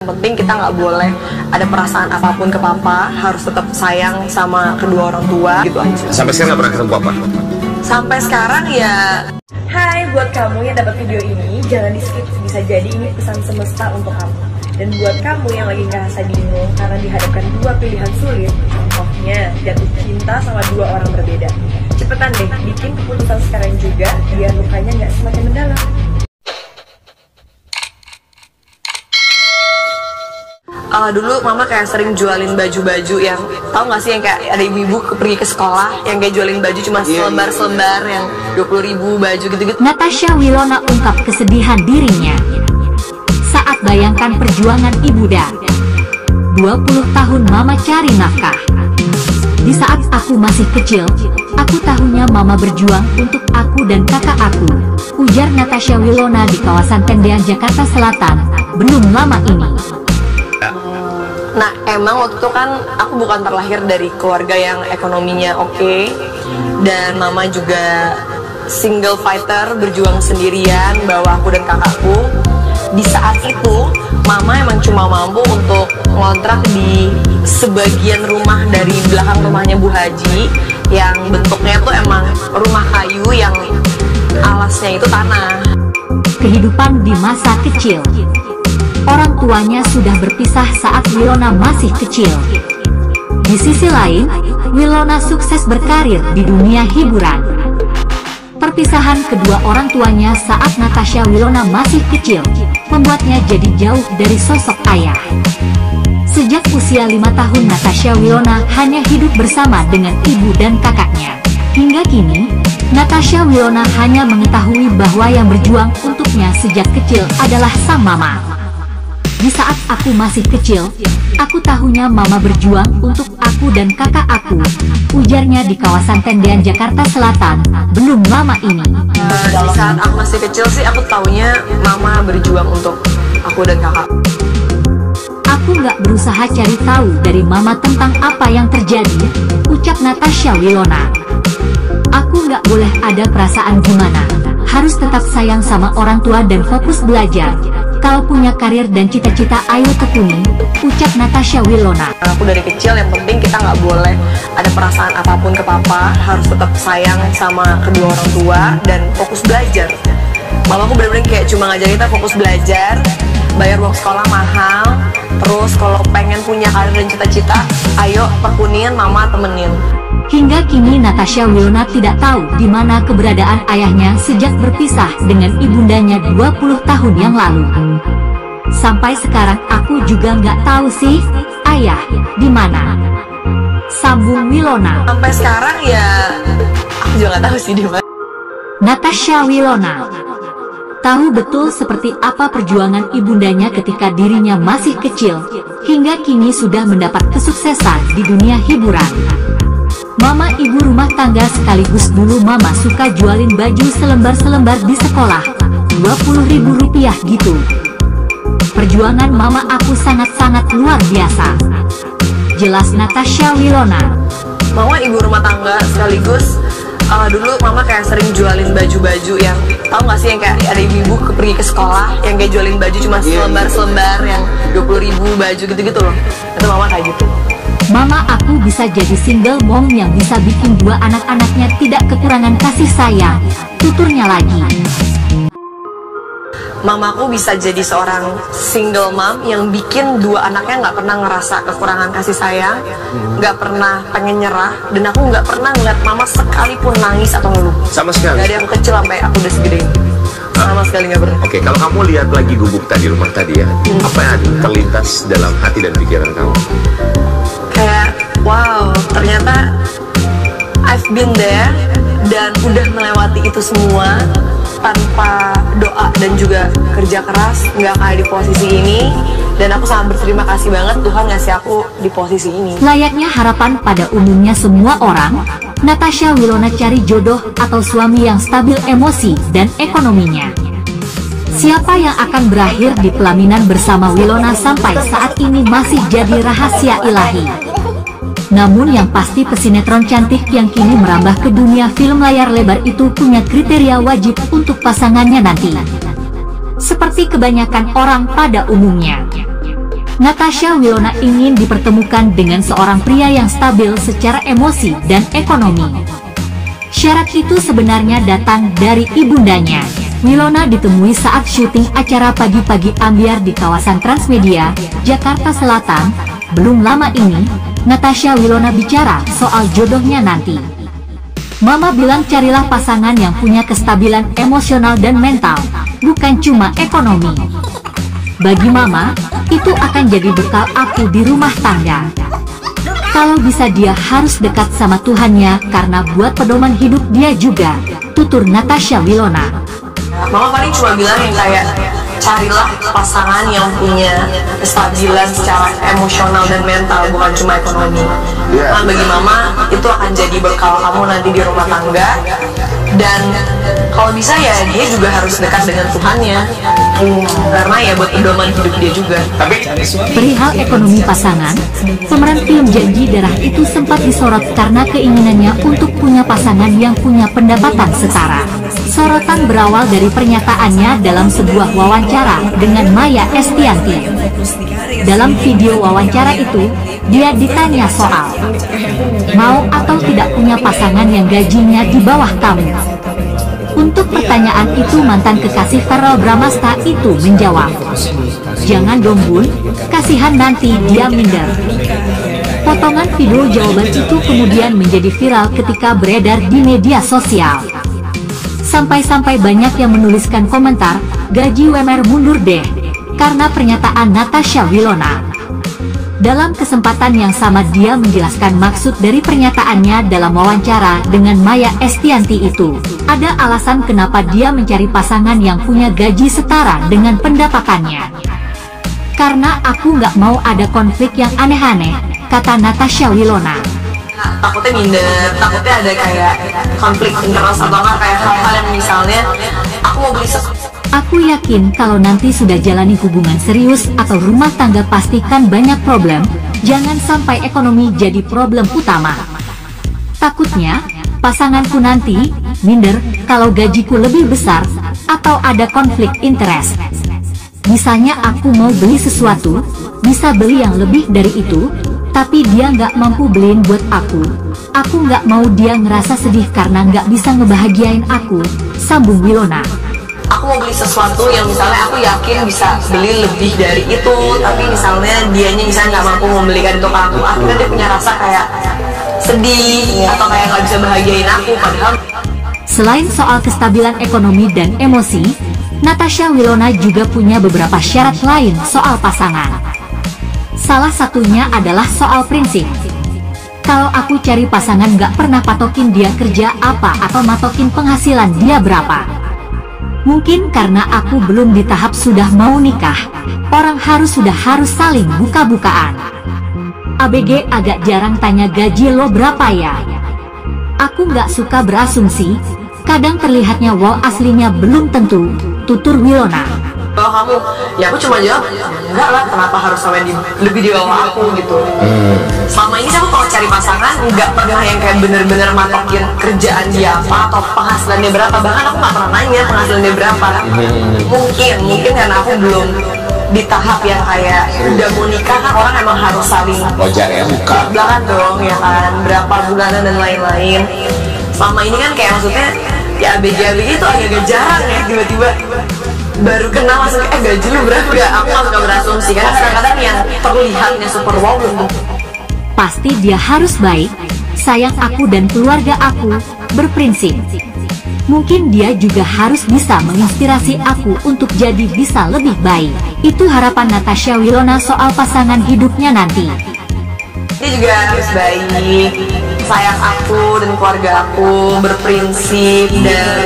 Yang penting kita nggak boleh ada perasaan apapun ke papa, harus tetap sayang sama kedua orang tua, gitu aja. Sampai sekarang nggak pernah ketemu papa? Sampai sekarang ya. Hai, buat kamu yang dapat video ini, jangan di skip, bisa jadi ini pesan semesta untuk kamu. Dan buat kamu yang lagi ngerasa bingung karena dihadapkan dua pilihan sulit, contohnya jatuh cinta sama dua orang berbeda, cepetan deh bikin keputusan sekarang juga, biar lukanya nggak semakin mendalam. Dulu mama kayak sering jualin baju-baju yang, tahu nggak sih yang kayak ada ibu-ibu pergi ke sekolah yang kayak jualin baju cuma selembar-selembar yang 20.000 baju gitu-gitu. Natasha Wilona ungkap kesedihan dirinya saat bayangkan perjuangan ibunda. 20 tahun mama cari nafkah. Di saat aku masih kecil, aku tahunya mama berjuang untuk aku dan kakak aku, ujar Natasha Wilona di kawasan Tendean, Jakarta Selatan, belum lama ini. Nah, emang waktu itu kan aku bukan terlahir dari keluarga yang ekonominya oke, dan mama juga single fighter, berjuang sendirian, bawa aku dan kakakku. Di saat itu, mama emang cuma mampu untuk ngontrak di sebagian rumah dari belakang rumahnya Bu Haji, yang bentuknya tuh emang rumah kayu yang alasnya itu tanah. Kehidupan di masa kecil. Orang tuanya sudah berpisah saat Wilona masih kecil. Di sisi lain, Wilona sukses berkarir di dunia hiburan. Perpisahan kedua orang tuanya saat Natasha Wilona masih kecil membuatnya jadi jauh dari sosok ayah. Sejak usia 5 tahun, Natasha Wilona hanya hidup bersama dengan ibu dan kakaknya. Hingga kini, Natasha Wilona hanya mengetahui bahwa yang berjuang untuknya sejak kecil adalah sang mama. Di saat aku masih kecil, aku tahunya mama berjuang untuk aku dan kakak aku, ujarnya di kawasan Tendean, Jakarta Selatan, belum lama ini. Di saat aku masih kecil sih, aku tahunya mama berjuang untuk aku dan kakak. Aku nggak berusaha cari tahu dari mama tentang apa yang terjadi, ucap Natasha Wilona. Aku nggak boleh ada perasaan gimana, harus tetap sayang sama orang tua dan fokus belajar. Kalau punya karir dan cita-cita, ayo tekuni, ucap Natasha Wilona. Aku dari kecil yang penting kita nggak boleh ada perasaan apapun ke papa, harus tetap sayang sama kedua orang tua dan fokus belajar. Mamaku bener-bener kayak cuma ngajarin kita fokus belajar, bayar uang sekolah mahal, terus kalau pengen punya karir dan cita-cita, ayo tekunin, mama temenin. Hingga kini Natasha Wilona tidak tahu di mana keberadaan ayahnya sejak berpisah dengan ibundanya 20 tahun yang lalu. Sampai sekarang aku juga nggak tahu sih, ayah di mana, sambung Wilona. Sampai sekarang ya, aku juga nggak tahu sih di mana. Natasha Wilona tahu betul seperti apa perjuangan ibundanya ketika dirinya masih kecil, hingga kini sudah mendapat kesuksesan di dunia hiburan. Mama ibu rumah tangga sekaligus dulu mama suka jualin baju selembar-selembar di sekolah, 20.000 rupiah gitu. Perjuangan mama aku sangat-sangat luar biasa, jelas Natasha Wilona. Mama ibu rumah tangga sekaligus dulu mama kayak sering jualin baju-baju yang, tahu nggak sih yang kayak ada ibu-ibu pergi ke sekolah yang kayak jualin baju cuma selembar-selembar yang 20.000 baju gitu-gitu loh. Itu mama kayak gitu. Mama aku bisa jadi single mom yang bisa bikin dua anak-anaknya tidak kekurangan kasih sayang, tuturnya lagi. Mamaku bisa jadi seorang single mom yang bikin dua anaknya nggak pernah ngerasa kekurangan kasih sayang, nggak pernah pengen nyerah, dan aku nggak pernah ngeliat mama sekalipun nangis atau ngeluh. Sama sekali? Dari aku kecil sampai aku udah segede ini, sama sekali nggak pernah. Oke, kalau kamu lihat lagi gubuk tadi, rumah tadi ya, apa yang terlintas dalam hati dan pikiran kamu? Kayak, wow, ternyata I've been there dan udah melewati itu semua tanpa doa dan juga kerja keras, nggak kayak di posisi ini. Dan aku sangat berterima kasih banget Tuhan ngasih aku di posisi ini. Layaknya harapan pada umumnya semua orang, Natasha Wilona cari jodoh atau suami yang stabil emosi dan ekonominya. Siapa yang akan berakhir di pelaminan bersama Wilona sampai saat ini masih jadi rahasia ilahi. Namun yang pasti pesinetron cantik yang kini merambah ke dunia film layar lebar itu punya kriteria wajib untuk pasangannya nanti. Seperti kebanyakan orang pada umumnya, Natasha Wilona ingin dipertemukan dengan seorang pria yang stabil secara emosi dan ekonomi. Syarat itu sebenarnya datang dari ibundanya. Wilona ditemui saat syuting acara Pagi-Pagi Ambyar di kawasan Transmedia, Jakarta Selatan. Belum lama ini, Natasha Wilona bicara soal jodohnya nanti. Mama bilang carilah pasangan yang punya kestabilan emosional dan mental, bukan cuma ekonomi. Bagi Mama, itu akan jadi bekal aku di rumah tangga. Kalau bisa dia harus dekat sama Tuhannya karena buat pedoman hidup dia juga, tutur Natasha Wilona. Mama paling cuma bilang yang kayak carilah pasangan yang punya kestabilan secara emosional dan mental, bukan cuma ekonomi. Nah, bagi Mama itu akan jadi bekal kamu nanti di rumah tangga. Dan kalau bisa ya dia juga harus dekat dengan Tuhannya, karena ya buat pedoman hidup dia juga. Perihal ekonomi pasangan, pemeran film Janji Darah itu sempat disorot karena keinginannya untuk punya pasangan yang punya pendapatan setara. Sorotan berawal dari pernyataannya dalam sebuah wawancara dengan Maya Estianty. Dalam video wawancara itu, dia ditanya soal mau atau tidak punya pasangan yang gajinya di bawah kamu. Untuk pertanyaan itu, mantan kekasih Verrell Bramasta itu menjawab, "Jangan dong Bun, kasihan nanti dia minder." Potongan video jawaban itu kemudian menjadi viral ketika beredar di media sosial. Sampai-sampai banyak yang menuliskan komentar, "Gaji UMR mundur deh," karena pernyataan Natasha Wilona. Dalam kesempatan yang sama dia menjelaskan maksud dari pernyataannya dalam wawancara dengan Maya Estianty itu. Ada alasan kenapa dia mencari pasangan yang punya gaji setara dengan pendapatannya. "Karena aku nggak mau ada konflik yang aneh-aneh," kata Natasha Wilona. Takutnya minder, takutnya ada kayak konflik interest atau nggak kayak hal-hal yang misalnya aku mau beli "Aku yakin kalau nanti sudah jalani hubungan serius atau rumah tangga pastikan banyak problem, jangan sampai ekonomi jadi problem utama. Takutnya, pasanganku nanti minder kalau gajiku lebih besar atau ada konflik interest. Misalnya aku mau beli sesuatu, bisa beli yang lebih dari itu, tapi dia nggak mampu beliin buat aku. Aku nggak mau dia ngerasa sedih karena nggak bisa ngebahagiain aku," sambung Wilona. "Aku mau beli sesuatu yang misalnya aku yakin bisa beli lebih dari itu, tapi misalnya dianya misalnya nggak mampu membelikan itu ke aku, akhirnya dia punya rasa kayak sedih atau kayak nggak bisa bahagiain aku." Padahal Selain soal kestabilan ekonomi dan emosi, Natasha Wilona juga punya beberapa syarat lain soal pasangan. Salah satunya adalah soal prinsip. "Kalau aku cari pasangan nggak pernah patokin dia kerja apa atau matokin penghasilan dia berapa. Mungkin karena aku belum di tahap sudah mau nikah, orang harus saling buka-bukaan. ABG agak jarang tanya gaji lo berapa ya. Aku nggak suka berasumsi, kadang terlihatnya wow aslinya belum tentu," tutur Wilona. kalau kamu, ya aku cuma jawab, enggak lah, kenapa harus sampai lebih di bawah aku gitu. Selama ini aku kalau cari pasangan nggak pernah yang kayak bener-bener matokin kerjaan dia apa atau penghasilannya berapa, bahkan aku nggak pernah nanya penghasilannya berapa. Mungkin karena aku belum di tahap yang kayak udah mau nikah kan orang emang harus saling Wajar ya, buka. belakang dong ya kan, berapa bulanan dan lain-lain. Selama ini kan kayak maksudnya ya ABG itu agak jarang ya, tiba-tiba baru kenal langsung gaji lu berapa ya. Aku nggak suka berasumsi karena kadang-kadang yang terlihatnya super wow belum. Pasti dia harus baik, sayang aku dan keluarga aku, berprinsip. Mungkin dia juga harus bisa menginspirasi aku untuk jadi bisa lebih baik. Itu harapan Natasha Wilona soal pasangan hidupnya nanti. Dia juga harus baik, sayang aku dan keluarga aku, berprinsip, dan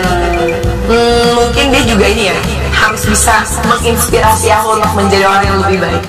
mungkin dia juga ini ya harus bisa menginspirasi aku untuk menjadi orang yang lebih baik.